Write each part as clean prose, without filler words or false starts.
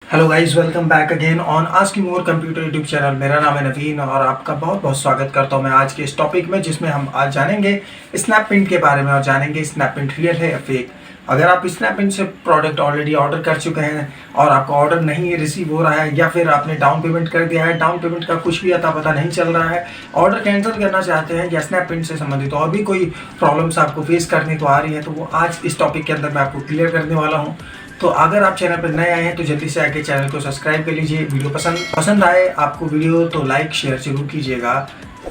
Hello guys, welcome back again on asking more computer YouTube channel. मेरा नाम है नवीन और आपका बहुत बहुत स्वागत करता हूं मैं आज के इस टॉपिक में, जिसमें हम आज जानेंगे स्नैपपिंट के बारे में और जानेंगे स्नैपपिंट रियल है या फेक। अगर आप स्नैपपिंट से प्रोडक्ट ऑलरेडी ऑर्डर कर चुके हैं और आपका ऑर्डर नहीं रिसीव हो रहा है, या फिर आपने डाउन पेमेंट कर दिया है, डाउन पेमेंट का कुछ भी अता पता नहीं चल रहा है, ऑर्डर कैंसिल करना चाहते हैं या स्नैपपिंट से संबंधित और भी कोई प्रॉब्लम्स आपको फेस करने को आ रही है, तो वो आज इस टॉपिक के अंदर मैं आपको क्लियर करने वाला हूँ। तो अगर आप चैनल पर नए आए हैं तो जल्दी से आके चैनल को सब्सक्राइब कर लीजिए। वीडियो पसंद आए आपको वीडियो तो लाइक शेयर जरूर कीजिएगा।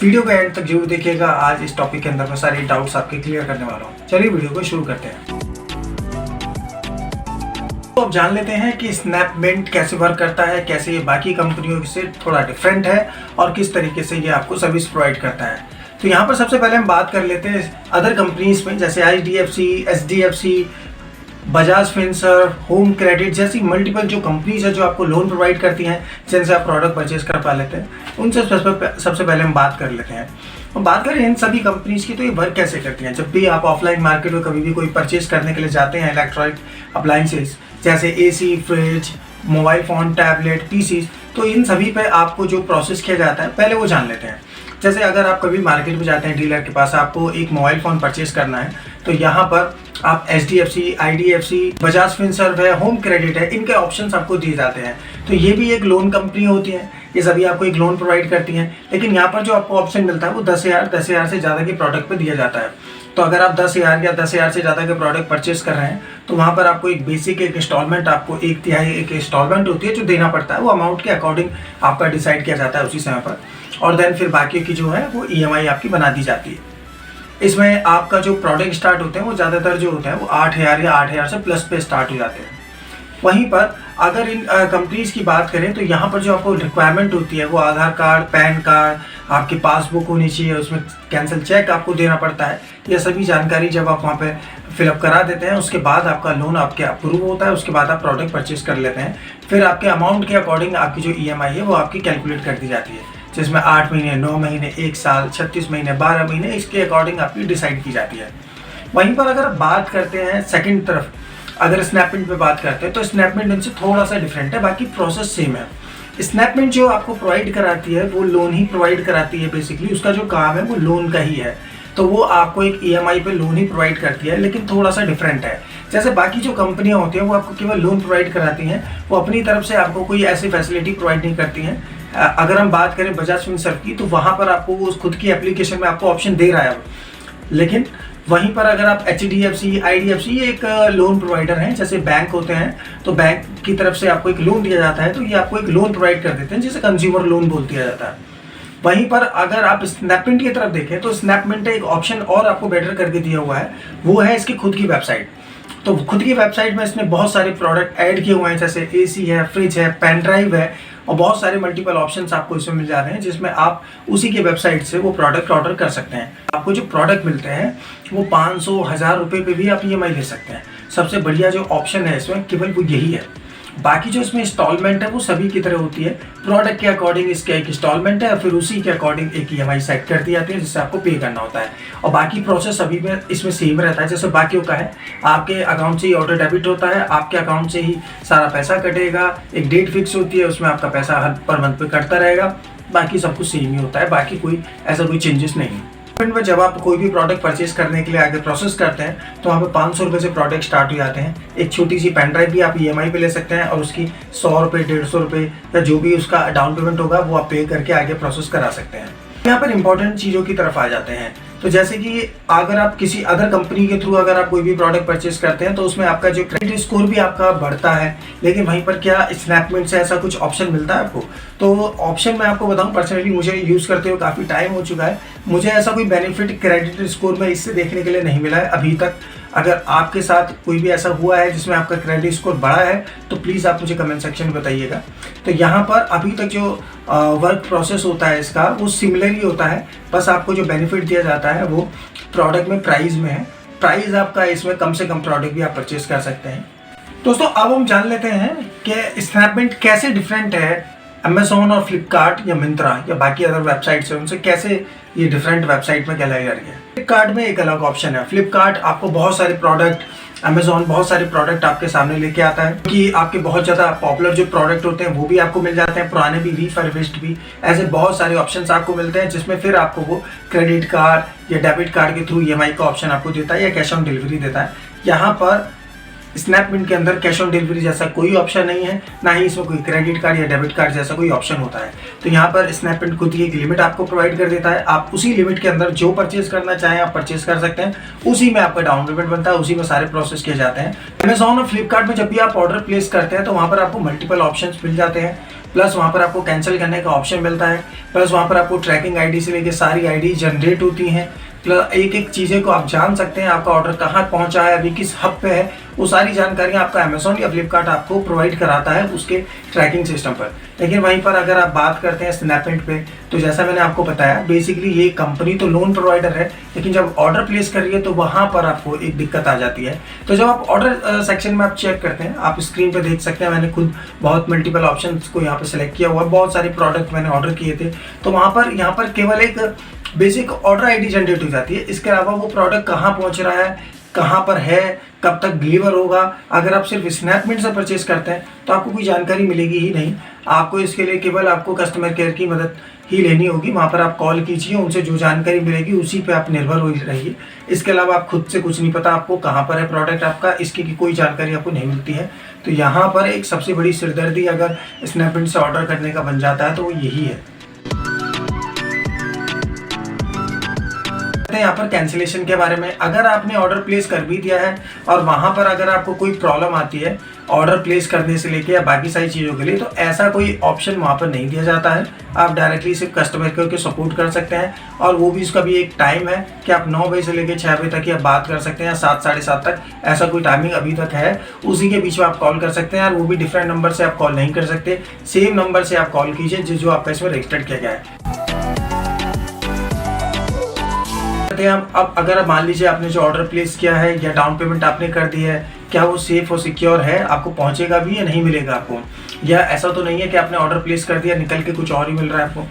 वीडियो को एंड तक जरूर देखिएगा। आज इस टॉपिक के अंदर मैं सारे डाउट्स आपके क्लियर करने वाला हूँ। चलिए वीडियो को शुरू करते हैं। तो अब जान लेते हैं कि स्नैपमिंट कैसे वर्क करता है, कैसे ये बाकी कंपनियों से थोड़ा डिफरेंट है और किस तरीके से ये आपको सर्विस प्रोवाइड करता है। तो यहाँ पर सबसे पहले हम बात कर लेते हैं अदर कंपनीज में, जैसे IDFC, SDFC, Bajaj Finserv, home credit जैसी मल्टीपल जो कंपनीज है जो आपको लोन प्रोवाइड करती हैं, जिनसे आप प्रोडक्ट परचेज कर पा लेते हैं, उनसे सबसे पहले हम बात कर लेते हैं। हम बात करें इन सभी कंपनीज की, तो ये वर्क कैसे करती हैं। जब भी आप ऑफलाइन मार्केट में कभी भी कोई परचेज करने के लिए जाते हैं इलेक्ट्रॉनिक अप्लाइंसेस जैसे AC, fridge, mobile phone, tablet, PC, तो इन सभी पे आपको जो प्रोसेस किया जाता है पहले वो जान लेते हैं। जैसे अगर आप कभी मार्केट में जाते हैं डीलर के पास, आपको एक मोबाइल फ़ोन परचेज करना है, तो यहाँ पर आप SDFC, IDFC, बजाज फिनसर्व है, होम क्रेडिट है, इनके ऑप्शंस आपको दिए जाते हैं। तो ये भी एक लोन कंपनी होती है, ये सभी आपको एक लोन प्रोवाइड करती हैं। लेकिन यहाँ पर जो आपको ऑप्शन मिलता है वो 10,000 से ज़्यादा के प्रोडक्ट पे दिया जाता है। तो अगर आप 10,000 या 10,000 से ज़्यादा के प्रोडक्ट परचेज कर रहे हैं, तो वहाँ पर आपको एक बेसिक एक इंस्टॉलमेंट, आपको 1/3 एक इंस्टॉलमेंट होती है जो देना पड़ता है। वो अमाउंट के अकॉर्डिंग आपका डिसाइड किया जाता है उसी समय पर, और देन फिर बाकी की जो है वो EMI आपकी बना दी जाती है। इसमें आपका जो प्रोडक्ट स्टार्ट होते हैं वो ज़्यादातर जो होता है वो 8,000 या 8,000 से प्लस पे स्टार्ट हो जाते हैं। वहीं पर अगर इन कंपनीज की बात करें, तो यहाँ पर जो आपको रिक्वायरमेंट होती है वो आधार कार्ड, पैन कार्ड, आपकी पासबुक होनी चाहिए, उसमें कैंसिल चेक आपको देना पड़ता है। यह सभी जानकारी जब आप वहाँ पे फिलअप करा देते हैं, उसके बाद आपका लोन आपके अप्रूव होता है। उसके बाद आप प्रोडक्ट परचेज कर लेते हैं। फिर आपके अमाउंट के अकॉर्डिंग आपकी जो EMI है वो आपकी कैलकुलेट कर दी जाती है, जिसमें 8 महीने, 9 महीने, 1 साल, 36 महीने, 12 महीने, इसके अकॉर्डिंग आपकी डिसाइड की जाती है। वहीं पर अगर बात करते हैं सेकंड तरफ, अगर स्नैपमिंट पे बात करते हैं, तो स्नैपमिंट इनसे थोड़ा सा डिफरेंट है, बाकी प्रोसेस सेम है। स्नैपमिंट जो आपको प्रोवाइड कराती है वो लोन ही प्रोवाइड कराती है। बेसिकली उसका जो काम है वो लोन का ही है, तो वो आपको एक EMI पे लोन ही प्रोवाइड करती है, लेकिन थोड़ा सा डिफरेंट है। जैसे बाकी जो कंपनियां होती हैं वो आपको केवल लोन प्रोवाइड कराती हैं, वो अपनी तरफ से आपको कोई ऐसी फैसिलिटी प्रोवाइड नहीं करती हैं। अगर हम बात करें बजाज फिनसर्व की, तो वहाँ पर आपको वो खुद की एप्लीकेशन में आपको ऑप्शन दे रहा है। लेकिन वहीं पर अगर आप HDFC, IDFC, ये एक लोन प्रोवाइडर हैं, जैसे बैंक होते हैं, तो बैंक की तरफ से आपको एक लोन दिया जाता है, तो ये आपको एक लोन प्रोवाइड कर देते हैं, जिसे कंज्यूमर लोन बोल दिया जाता है। वहीं पर अगर आप स्नैपमिंट की तरफ देखें, तो स्नैपमिंट एक ऑप्शन और आपको बेटर करके दिया हुआ है, वो है इसकी खुद की वेबसाइट। तो खुद की वेबसाइट में इसने बहुत सारे प्रोडक्ट ऐड किए हुए हैं, जैसे AC है, फ्रिज है, पेन ड्राइव है, और बहुत सारे मल्टीपल ऑप्शंस आपको इसमें मिल जा रहे हैं, जिसमें आप उसी के वेबसाइट से वो प्रोडक्ट ऑर्डर कर सकते हैं। आपको जो प्रोडक्ट मिलते हैं वो 500, 1,000 रुपये पे भी आप EMI ले सकते हैं। सबसे बढ़िया जो ऑप्शन है इसमें केवल वो यही है। बाकी जो इसमें इंस्टॉलमेंट है वो सभी की तरह होती है, प्रोडक्ट के अकॉर्डिंग इसका एक इंस्टॉलमेंट है, फिर उसी के अकॉर्डिंग एक EMI सेट कर दी जाती है, जिससे आपको पे करना होता है। और बाकी प्रोसेस सभी में इसमें सेम रहता है, जैसे बाकियों का है। आपके अकाउंट से ही ऑटो डेबिट होता है, आपके अकाउंट से ही सारा पैसा कटेगा, एक डेट फिक्स होती है, उसमें आपका पैसा हर पर मंथ पे कटता रहेगा। बाकी सब कुछ सेम ही होता है, बाकी कोई ऐसा कोई चेंजेस नहीं है। में जब आप कोई भी प्रोडक्ट परचेज करने के लिए आगे प्रोसेस करते हैं, तो वहाँ पे 500 रुपये से प्रोडक्ट स्टार्ट हो जाते हैं। एक छोटी सी पेन ड्राइव भी आप EMI पे ले सकते हैं, और उसकी 100 रुपये, 150 रुपये या जो भी उसका डाउन पेमेंट होगा वो आप पे करके आगे प्रोसेस करा सकते हैं। यहाँ पर इंपॉर्टेंट चीज़ों की तरफ आ जाते हैं। तो जैसे कि अगर आप किसी अदर कंपनी के थ्रू अगर आप कोई भी प्रोडक्ट परचेज करते हैं, तो उसमें आपका जो क्रेडिट स्कोर भी आपका बढ़ता है। लेकिन वहीं पर क्या स्नैपमिंट से ऐसा कुछ ऑप्शन मिलता है आपको? तो ऑप्शन मैं आपको बताऊं, पर्सनली मुझे यूज़ करते हुए काफ़ी टाइम हो चुका है, मुझे ऐसा कोई बेनिफिट क्रेडिट स्कोर में इससे देखने के लिए नहीं मिला है अभी तक। अगर आपके साथ कोई भी ऐसा हुआ है जिसमें आपका क्रेडिट स्कोर बढ़ा है, तो प्लीज़ आप मुझे कमेंट सेक्शन में बताइएगा। तो यहाँ पर अभी तक जो वर्क प्रोसेस होता है इसका वो सिमिलर ही होता है, बस आपको जो बेनिफिट दिया जाता है वो प्रोडक्ट में प्राइस में है। प्राइस आपका इसमें कम से कम प्रोडक्ट भी आप परचेज कर सकते हैं। दोस्तों अब हम जान लेते हैं कि स्नैपमिंट कैसे डिफरेंट है अमेज़ॉन और फ्लिपकार्ट या मिंत्रा या बाकी अदर वेबसाइट्स है उनसे, कैसे ये डिफरेंट वेबसाइट में कहलाई जा रही है। फ्लिपकार्ट में एक अलग ऑप्शन है। फ्लिपकार्ट आपको बहुत सारे प्रोडक्ट अमेजोन बहुत सारे प्रोडक्ट आपके सामने लेके आता है कि आपके बहुत ज़्यादा पॉपुलर जो प्रोडक्ट होते हैं वो भी आपको मिल जाते हैं, पुराने भी, रिफर्बिश्ड भी। ऐसे बहुत सारे ऑप्शंस आपको मिलते हैं जिसमें फिर आपको वो क्रेडिट कार्ड या डेबिट कार्ड के थ्रू ईएमआई का ऑप्शन आपको देता है या कैश ऑन डिलीवरी देता है। यहाँ पर स्नैपमिंट के अंदर कैश ऑन डिलीवरी जैसा कोई ऑप्शन नहीं है, ना ही इसमें कोई क्रेडिट कार्ड या डेबिट कार्ड जैसा कोई ऑप्शन होता है। तो यहाँ पर स्नैपमिंट खुद ही एक लिमिट आपको प्रोवाइड कर देता है। आप उसी लिमिट के अंदर जो परचेज करना चाहें आप परचेज कर सकते हैं, उसी में आपका डाउन पेमेंट बनता है, उसी में सारे प्रोसेस किए जाते हैं। अमेजॉन और फ्लिपकार्ट में जब भी आप ऑर्डर प्लेस करते हैं तो वहाँ पर आपको मल्टीपल ऑप्शन मिल जाते हैं, प्लस वहाँ पर आपको कैंसिल करने का ऑप्शन मिलता है, प्लस वहाँ पर आपको ट्रैकिंग आईडी से लेकर सारी आईडी जनरेट होती हैं, प्लस एक एक चीज़ें को आप जान सकते हैं, आपका ऑर्डर कहाँ पहुँचा है, अभी किस हब पे है, वो सारी जानकारियाँ आपका अमेजोन या फ्लिपकार्ट आपको प्रोवाइड कराता है उसके ट्रैकिंग सिस्टम पर। लेकिन वहीं पर अगर आप बात करते हैं स्नैपमिंट पे, तो जैसा मैंने आपको बताया बेसिकली ये कंपनी तो लोन प्रोवाइडर है, लेकिन जब ऑर्डर प्लेस कर रही है तो वहाँ पर आपको एक दिक्कत आ जाती है। तो जब आप ऑर्डर सेक्शन में आप चेक करते हैं, आप स्क्रीन पे देख सकते हैं, मैंने खुद बहुत मल्टीपल ऑप्शंस को यहाँ पे सिलेक्ट किया हुआ है, बहुत सारे प्रोडक्ट मैंने ऑर्डर किए थे। तो वहाँ पर केवल एक बेसिक ऑर्डर आईडी जनरेट हो जाती है, इसके अलावा वो प्रोडक्ट कहाँ पहुँच रहा है, कहाँ पर है, कब तक डिलीवर होगा, अगर आप सिर्फ स्नैपमिंट से परचेस करते हैं तो आपको कोई जानकारी मिलेगी ही नहीं। आपको इसके लिए केवल आपको कस्टमर केयर की मदद ही लेनी होगी, वहाँ पर आप कॉल कीजिए, उनसे जो जानकारी मिलेगी उसी पे आप निर्भर हो रहिए। इसके अलावा आप खुद से कुछ नहीं पता आपको कहाँ पर है प्रोडक्ट आपका, इसकी कोई जानकारी आपको नहीं मिलती है। तो यहाँ पर एक सबसे बड़ी सिरदर्दी अगर स्नैपमिंट से ऑर्डर करने का बन जाता है तो वो यही है। यहाँ पर कैंसिलेशन के बारे में, अगर आपने ऑर्डर प्लेस कर भी दिया है और वहाँ पर अगर आपको कोई प्रॉब्लम आती है ऑर्डर प्लेस करने से लेके या बाकी सारी चीज़ों के लिए, तो ऐसा कोई ऑप्शन वहाँ पर नहीं दिया जाता है। आप डायरेक्टली सिर्फ कस्टमर केयर के सपोर्ट कर सकते हैं, और वो भी उसका भी एक टाइम है कि आप 9 बजे से लेकर 6 बजे तक ही आप बात कर सकते हैं, 7 साढ़े 7 तक, ऐसा कोई टाइमिंग अभी तक है। उसी के बीच में आप कॉल कर सकते हैं, और वो भी डिफरेंट नंबर से आप कॉल नहीं कर सकते, सेम नंबर से आप कॉल कीजिए जो आपका इसमें रजिस्टर्ड किया गया है। अब अगर मान लीजिए आपने जो ऑर्डर प्लेस किया है या डाउन पेमेंट आपने कर दी है, क्या वो सेफ और सिक्योर है, आपको पहुंचेगा भी या नहीं मिलेगा आपको, या ऐसा तो नहीं है कि आपने ऑर्डर प्लेस कर दिया निकल के कुछ और ही मिल रहा है आपको।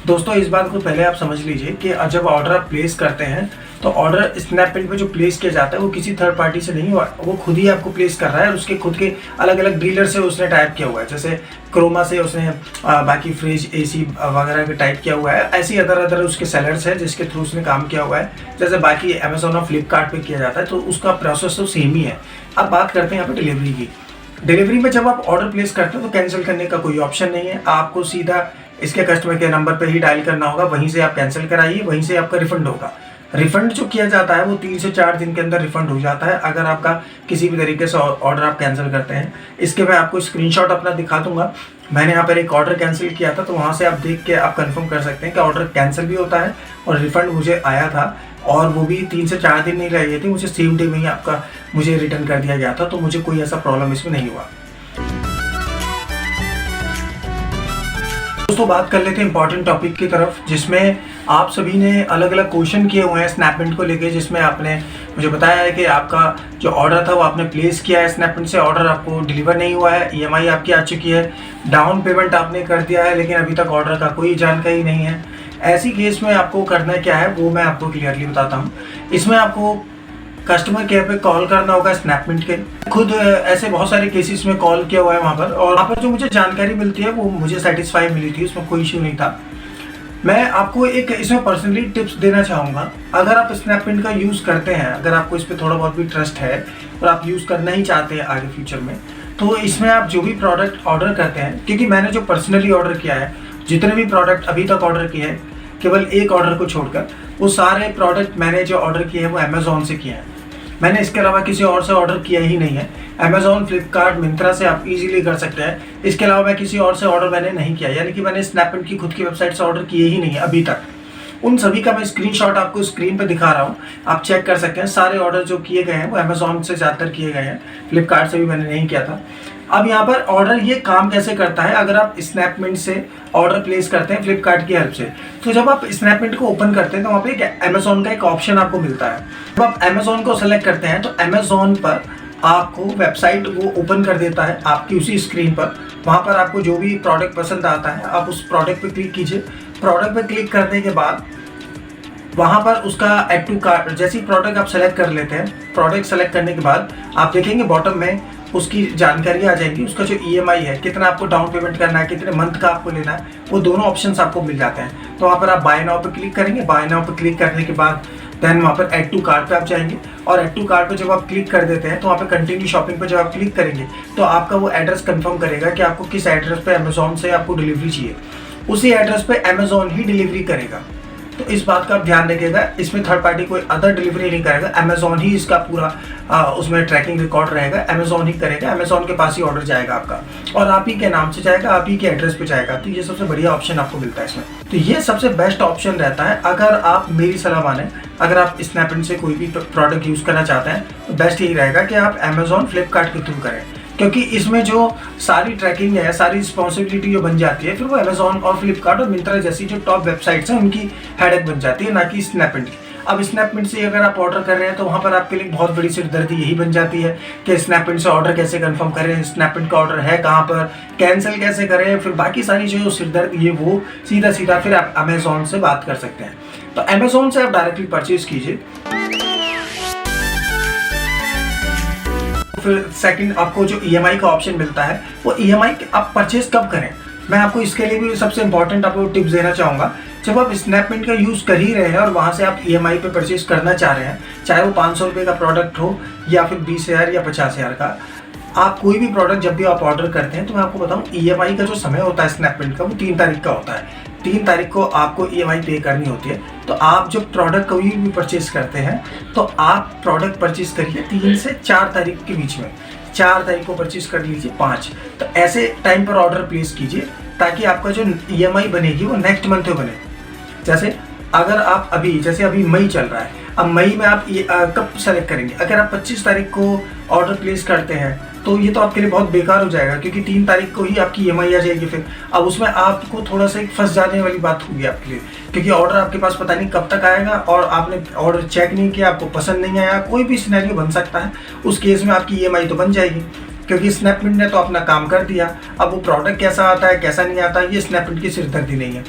दोस्तों इस बात को पहले आप समझ लीजिए कि जब ऑर्डर आप प्लेस करते हैं तो ऑर्डर स्नैपमिंट पे जो प्लेस किया जाता है वो किसी थर्ड पार्टी से नहीं हुआ, वो खुद ही आपको प्लेस कर रहा है, उसके खुद के अलग अलग डीलर से उसने टाइप किया हुआ है। जैसे क्रोमा से उसने बाकी फ्रिज एसी वगैरह का टाइप किया हुआ है, ऐसे अदर उसके सेलर्स है जिसके थ्रू उसने काम किया हुआ है, जैसे बाकी अमेजोन और फ्लिपकार्ट पे किया जाता है, तो उसका प्रोसेस तो सेम ही है। अब बात करते हैं यहाँ पे डिलीवरी की। डिलीवरी में जब आप ऑर्डर प्लेस करते हो तो कैंसिल करने का कोई ऑप्शन नहीं है, आपको सीधा इसके कस्टमर केयर नंबर पे ही डायल करना होगा, वहीं से आप कैंसिल कराइए, वहीं से आपका रिफंड होगा। रिफंड जो किया जाता है वो 3 से 4 दिन के अंदर रिफंड हो जाता है अगर आपका किसी भी तरीके से ऑर्डर आप कैंसिल करते हैं। इसके मैं आपको स्क्रीनशॉट अपना दिखा दूंगा, मैंने यहाँ पर एक ऑर्डर कैंसिल किया था, तो वहाँ से आप देख के आप कंफर्म कर सकते हैं कि ऑर्डर कैंसिल भी होता है और रिफंड मुझे आया था, और वो भी 3 से 4 दिन नहीं लगे थे, मुझे सेम डे में ही मुझे रिटर्न कर दिया गया था, तो मुझे कोई ऐसा प्रॉब्लम इसमें नहीं हुआ। दोस्तों बात कर लेते हैं इंपॉर्टेंट टॉपिक की तरफ, जिसमें आप सभी ने अलग अलग क्वेश्चन किए हुए हैं स्नैपमिंट को लेके, जिसमें आपने मुझे बताया है कि आपका जो ऑर्डर था वो आपने प्लेस किया है स्नैपमिंट से, ऑर्डर आपको डिलीवर नहीं हुआ है, ईएमआई आपकी आ चुकी है, डाउन पेमेंट आपने कर दिया है लेकिन अभी तक ऑर्डर का कोई जानकारी नहीं है। ऐसी केस में आपको करना क्या है वो मैं आपको क्लियरली बताता हूँ। इसमें आपको कस्टमर केयर पे कॉल करना होगा स्नैपमिंट के, खुद ऐसे बहुत सारे केसेस में कॉल किया हुआ है वहाँ पर, और वहाँ पर जो मुझे जानकारी मिलती है वो मुझे सेटिस्फाई मिली थी, उसमें कोई इश्यू नहीं था। मैं आपको एक इसमें पर्सनली टिप्स देना चाहूँगा, अगर आप स्नैपमिंट का यूज़ करते हैं, अगर आपको इस पर थोड़ा बहुत भी ट्रस्ट है और आप यूज़ करना ही चाहते हैं आगे फ्यूचर में, तो इसमें आप जो भी प्रोडक्ट ऑर्डर करते हैं, क्योंकि मैंने जो पर्सनली ऑर्डर किया है, जितने भी प्रोडक्ट अभी तक ऑर्डर किए हैं, केवल एक ऑर्डर को छोड़कर वो सारे प्रोडक्ट मैंने जो ऑर्डर किए हैं वो अमेजोन से किए हैं, मैंने इसके अलावा किसी और से ऑर्डर किया ही नहीं है। अमेजोन, फ्लिपकार्ट, मिंत्रा से आप इजीली कर सकते हैं, इसके अलावा मैं किसी और से ऑर्डर मैंने नहीं किया, यानी कि मैंने स्नैपमिंट की खुद की वेबसाइट से ऑर्डर किए ही नहीं है अभी तक। उन सभी का मैं स्क्रीनशॉट आपको स्क्रीन पे दिखा रहा हूँ, आप चेक कर सकते हैं। सारे ऑर्डर जो किए गए हैं वो अमेजोन से ज़्यादातर किए गए हैं, फ्लिपकार्ट से भी मैंने नहीं किया था। अब यहाँ पर ऑर्डर ये काम कैसे करता है, अगर आप स्नैपमिंट से ऑर्डर प्लेस करते हैं फ्लिपकार्ट की हेल्प से, तो जब आप स्नैपमिंट को ओपन करते हैं तो वहाँ पे एक अमेजोन का एक ऑप्शन आपको मिलता है। जब आप अमेजोन को सेलेक्ट करते हैं तो अमेजोन पर आपको वेबसाइट वो ओपन कर देता है आपकी उसी स्क्रीन पर। वहाँ पर आपको जो भी प्रोडक्ट पसंद आता है आप उस प्रोडक्ट पर क्लिक कीजिए। प्रोडक्ट पर क्लिक करने के बाद वहाँ पर उसका ऐड टू कार्ट, जैसे ही प्रोडक्ट आप सेलेक्ट कर लेते हैं, प्रोडक्ट सेलेक्ट करने के बाद आप देखेंगे बॉटम में उसकी जानकारी आ जाएगी, उसका जो EMI है, कितना आपको डाउन पेमेंट करना है, कितने मंथ का आपको लेना है, वो दोनों ऑप्शंस आपको मिल जाते हैं। तो वहाँ पर आप बाय नाउ पे क्लिक करेंगे, बाय नाउ पे क्लिक करने के बाद देन वहाँ पर ऐड टू कार्ट पे आप जाएंगे, और ऐड टू कार्ट पे जब आप क्लिक कर देते हैं तो वहाँ पे कंटिन्यू शॉपिंग पे जब आप क्लिक करेंगे तो आपका वो एड्रेस कंफर्म करेगा कि आपको किस एड्रेस पे अमेजोन से आपको डिलीवरी चाहिए, उसी एड्रेस पे अमेजोन ही डिलीवरी करेगा। तो इस बात का आप ध्यान रखिएगा, इसमें थर्ड पार्टी कोई अदर डिलीवरी नहीं करेगा, अमेजोन ही इसका पूरा उसमें ट्रैकिंग रिकॉर्ड रहेगा, अमेजोन ही करेगा, अमेजोन के पास ही ऑर्डर जाएगा आपका, और आप ही के नाम से जाएगा, आप ही के एड्रेस पे जाएगा। तो ये सबसे बढ़िया ऑप्शन आपको मिलता है इसमें। तो ये सबसे बेस्ट ऑप्शन रहता है अगर आप मेरी सलाह माने, अगर आप स्नैपडील से कोई भी प्रोडक्ट यूज़ करना चाहते हैं तो बेस्ट यही रहेगा कि आप अमेजोन, फ्लिपकार्ट के थ्रू करें, क्योंकि इसमें जो सारी ट्रैकिंग है, सारी रिस्पॉन्सिबिलिटी जो बन जाती है, फिर वो अमेजोन और फ्लिपकार्ट और मिंत्रा जैसी जो टॉप वेबसाइट्स हैं उनकी हेडेक बन जाती है, ना कि स्नैपडील की। अब स्नैपडील से अगर आप ऑर्डर कर रहे हैं तो वहाँ पर आपके लिए बहुत बड़ी सिरदर्दी यही बन जाती है कि स्नैपडील से ऑर्डर कैसे कंफर्म करें, स्नैपडील का ऑर्डर है कहाँ पर, कैंसिल कैसे करें, फिर बाकी सारी जो सिरदर्द ये वो सीधा फिर आप अमेजोन से बात कर सकते हैं। तो अमेजोन से आप डायरेक्टली परचेज कीजिए। फिर सेकंड आपको जो EMI का ऑप्शन मिलता है, वो EMI आप परचेज कब करें, मैं आपको इसके लिए भी सबसे इंपॉर्टेंट आपको टिप्स देना चाहूँगा। जब आप स्नैपडील का यूज़ कर ही रहे हैं और वहाँ से आप EMI पे परचेज करना चाह रहे हैं, चाहे वो 500 रुपये का प्रोडक्ट हो या फिर 20,000 या 50,000 का, आप कोई भी प्रोडक्ट जब भी आप ऑर्डर करते हैं तो मैं आपको बताऊँ EMI का जो समय होता है स्नैपडील का, वो 3 तारीख का होता है। 3 तारीख को आपको EMI पे करनी होती है। तो आप जब प्रोडक्ट कोई भी परचेज करते हैं तो आप प्रोडक्ट परचेज करिए 3 से 4 तारीख के बीच में, 4 तारीख को परचेज कर लीजिए 5, तो ऐसे टाइम पर ऑर्डर प्लेस कीजिए ताकि आपका जो EMI बनेगी वो नेक्स्ट मंथ में बने। जैसे अगर आप अभी, जैसे अभी मई चल रहा है, अब मई में आप ये कब सेलेक्ट करेंगे, अगर आप 25 तारीख को ऑर्डर प्लेस करते हैं तो ये तो आपके लिए बहुत बेकार हो जाएगा, क्योंकि 3 तारीख को ही आपकी EMI आ जाएगी। फिर अब उसमें आपको थोड़ा सा एक फंस जाने वाली बात होगी आपके लिए, क्योंकि ऑर्डर आपके पास पता नहीं कब तक आएगा और आपने ऑर्डर चेक नहीं किया, आपको पसंद नहीं आया, कोई भी सिनेरियो बन सकता है। उस केस में आपकी EMI तो बन जाएगी, क्योंकि स्नैपडील ने तो अपना काम कर दिया। अब वो प्रोडक्ट कैसा आता है कैसा नहीं आता, ये स्नैपडील की सिरदर्दी नहीं है।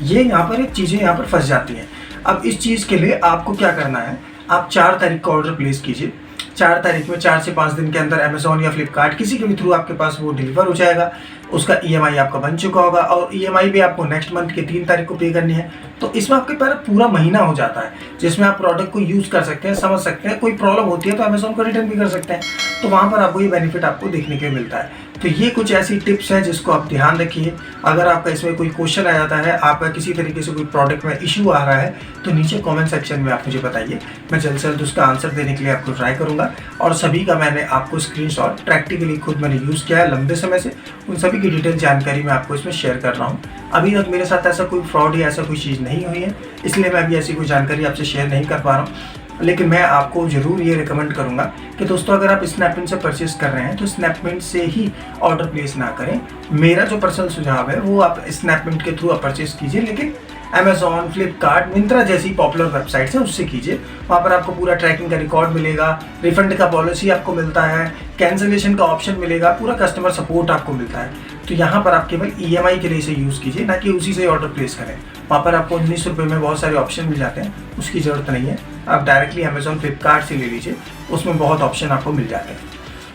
ये यहाँ पर एक चीज़ें यहाँ पर फंस जाती हैं। अब इस चीज़ के लिए आपको क्या करना है, आप 4 तारीख का ऑर्डर प्लेस कीजिए। 4 तारीख में 4 से 5 दिन के अंदर अमेजोन या फ्लिपकार्ट किसी के भी थ्रू आपके पास वो डिलीवर हो जाएगा। उसका EMI आपका बन चुका होगा और EMI भी आपको नेक्स्ट मंथ के 3 तारीख को पे करनी है। तो इसमें आपके पास पूरा महीना हो जाता है जिसमें आप प्रोडक्ट को यूज़ कर सकते हैं, समझ सकते हैं। कोई प्रॉब्लम होती है तो अमेजोन को रिटर्न भी कर सकते हैं। तो वहाँ पर आपको ये बेनिफिट आपको देखने के मिलता है। तो ये कुछ ऐसी टिप्स हैं जिसको आप ध्यान रखिए। अगर आपका इसमें कोई क्वेश्चन आ जाता है, आपका किसी तरीके से कोई प्रोडक्ट में इशू आ रहा है, तो नीचे कमेंट सेक्शन में आप मुझे बताइए, मैं जल्द से जल्द उसका आंसर देने के लिए आपको ट्राई करूँगा। और सभी का मैंने आपको स्क्रीनशॉट प्रैक्टिकली खुद मैंने यूज़ किया है लंबे समय से, उन सभी की डिटेल जानकारी मैं आपको इसमें शेयर कर रहा हूँ। अभी तक मेरे साथ ऐसा कोई फ्रॉड या ऐसा कोई चीज़ नहीं हुई है, इसलिए मैं अभी ऐसी कोई जानकारी आपसे शेयर नहीं कर पा रहा हूँ। लेकिन मैं आपको ज़रूर ये रिकमेंड करूँगा कि दोस्तों, अगर आप स्नैपडील से परचेस कर रहे हैं तो स्नैपडील से ही ऑर्डर प्लेस ना करें। मेरा जो पर्सनल सुझाव है वो आप स्नैपडील के थ्रू आप परचेस कीजिए, लेकिन अमेजोन, फ्लिपकार्ट, मिंत्रा जैसी पॉपुलर वेबसाइट्स हैं उससे कीजिए। वहाँ पर आपको पूरा ट्रैकिंग का रिकॉर्ड मिलेगा, रिफंड का पॉलिसी आपको मिलता है, कैंसिलेशन का ऑप्शन मिलेगा, पूरा कस्टमर सपोर्ट आपको मिलता है। तो यहाँ पर आप केवल EMI के लिए इसे यूज़ कीजिए, ना कि उसी से ऑर्डर प्लेस करें। वहाँ पर आपको 19 रुपये में बहुत सारे ऑप्शन मिल जाते हैं, उसकी ज़रूरत नहीं है। आप डायरेक्टली अमेजोन, फ्लिपकार्ट से ले लीजिए, उसमें बहुत ऑप्शन आपको मिल जाते हैं।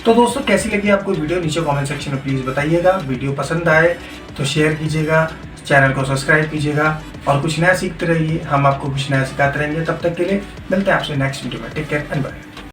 तो दोस्तों, कैसी लगी आपको वीडियो नीचे कमेंट सेक्शन में प्लीज़ बताइएगा। वीडियो पसंद आए तो शेयर कीजिएगा, चैनल को सब्सक्राइब कीजिएगा और कुछ नया सीखते रहिए। हम आपको कुछ नया सिखाते रहेंगे। तब तक के लिए मिलते हैं आपसे नेक्स्ट वीडियो में। Take care and bye.